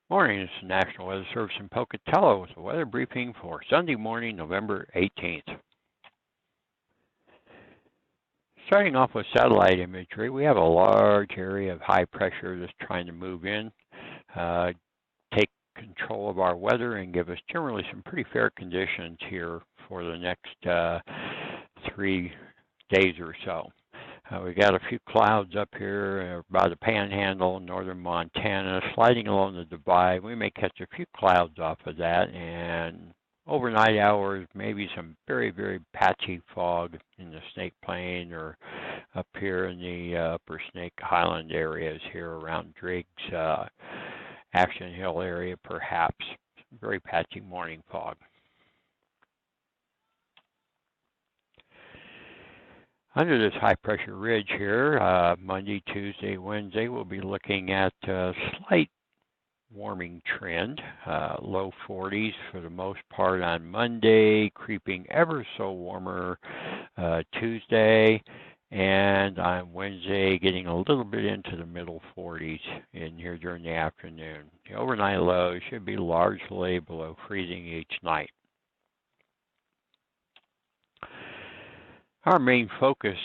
Morning, this is National Weather Service in Pocatello with a weather briefing for Sunday morning, November 18th. Starting off with satellite imagery, we have a large area of high pressure that's trying to move in, take control of our weather and give us generally some pretty fair conditions here for the next 3 days or so. We got a few clouds up here by the Panhandle, northern Montana, sliding along the Divide. We may catch a few clouds off of that, and overnight hours, maybe some very, very patchy fog in the Snake Plain or up here in the upper Snake Highland areas here around Driggs, Action Hill area, perhaps. Very patchy morning fog. Under this high-pressure ridge here, Monday, Tuesday, Wednesday, we'll be looking at a slight warming trend, low 40s for the most part on Monday, creeping ever so warmer Tuesday, and on Wednesday getting a little bit into the middle 40s in here during the afternoon. The overnight lows should be largely below freezing each night. Our main focus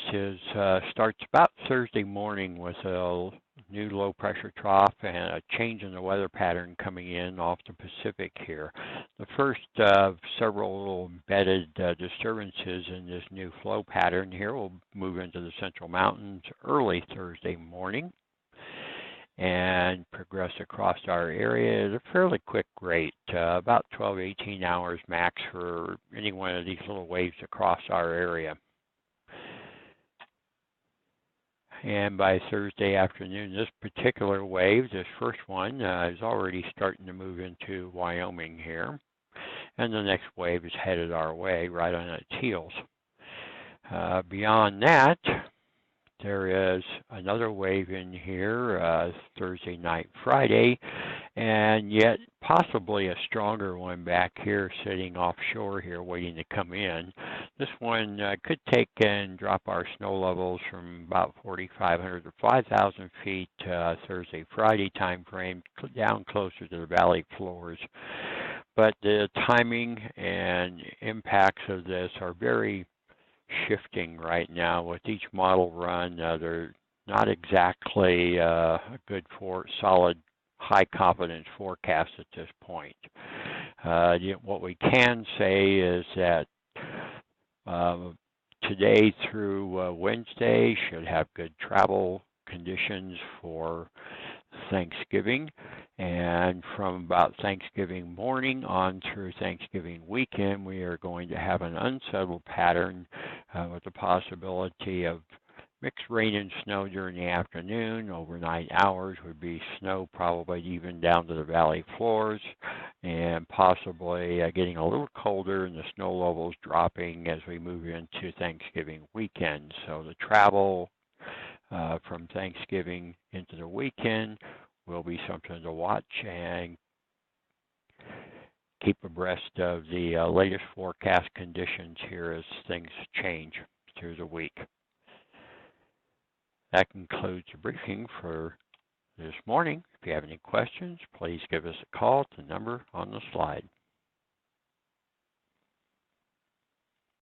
starts about Thursday morning with a new low pressure trough and a change in the weather pattern coming in off the Pacific here. The first of several little embedded disturbances in this new flow pattern here will move into the Central Mountains early Thursday morning and progress across our area at a fairly quick rate, about 12 to 18 hours max for any one of these little waves across our area. And by Thursday afternoon, this particular wave, this first one, is already starting to move into Wyoming here. And the next wave is headed our way right on its heels. Beyond that, there is another wave in here Thursday night, Friday, and yet possibly a stronger one back here sitting offshore here waiting to come in. This one could take and drop our snow levels from about 4,500 to 5,000 feet Thursday, Friday time frame down closer to the valley floors. But the timing and impacts of this are very shifting right now with each model run. They're not exactly a good solid high confidence forecast at this point. What we can say is that today through Wednesday should have good travel conditions for Thanksgiving, and from about Thanksgiving morning on through Thanksgiving weekend, we are going to have an unsettled pattern with the possibility of mixed rain and snow during the afternoon. Overnight hours would be snow probably even down to the valley floors, and possibly getting a little colder and the snow levels dropping as we move into Thanksgiving weekend. So the travel from Thanksgiving into the weekend will be something to watch and keep abreast of the latest forecast conditions here as things change through the week. That concludes the briefing for this morning. If you have any questions, please give us a call at the number on the slide.